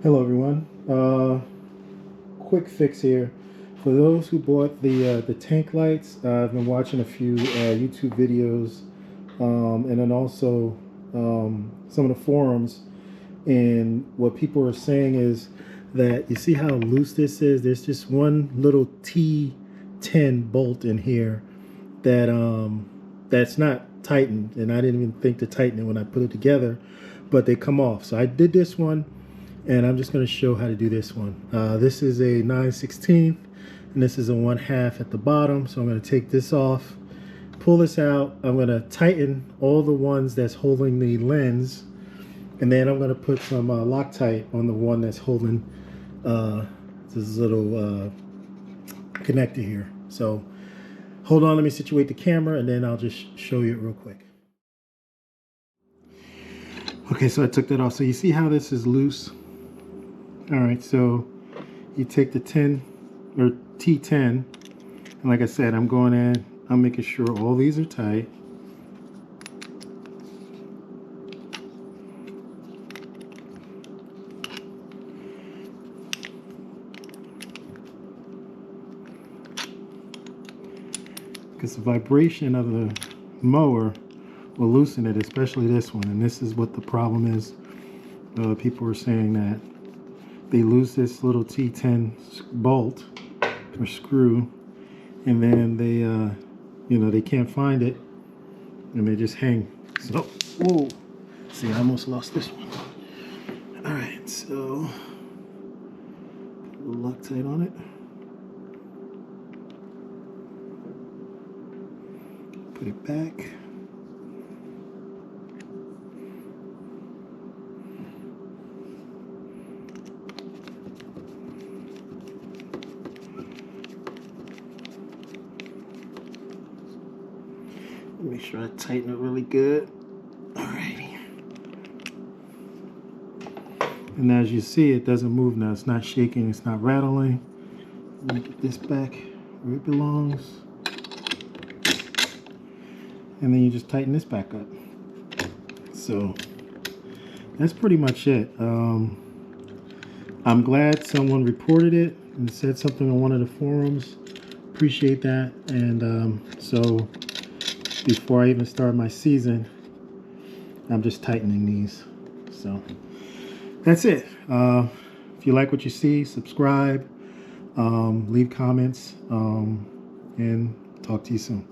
Hello everyone. Quick fix here. For those who bought the tank lights, I've been watching a few YouTube videos and then also some of the forums. And what people are saying is that you see how loose this is? There's just one little T10 bolt in here that that's not tightened, and I didn't even think to tighten it when I put it together, but they come off. So I did this one, and I'm just going to show how to do this one. This is a 9/16, and this is a 1/2 at the bottom. So I'm going to take this off, pull this out. I'm going to tighten all the ones that's holding the lens, and then I'm going to put some Loctite on the one that's holding this little connector here. So hold on, let me situate the camera, and then I'll just show you it real quick. Okay, so I took that off. So you see how this is loose? All right, so you take the 10 or T10, and like I said, I'm going in, I'm making sure all these are tight. Because the vibration of the mower will loosen it, especially this one. And this is what the problem is. People are saying that they lose this little T10 bolt or screw, and then they, you know, they can't find it, and they just hang. So, whoa! See, I almost lost this one. All right, so put a little Loctite on it. Put it back. Make sure I tighten it really good. Alrighty. And as you see, it doesn't move now. It's not shaking, it's not rattling. Let me get this back where it belongs. And then you just tighten this back up. So that's pretty much it. I'm glad someone reported it and said something on one of the forums. Appreciate that. And so before I even start my season, I'm just tightening these. So that's it. If you like what you see, subscribe, leave comments, and talk to you soon.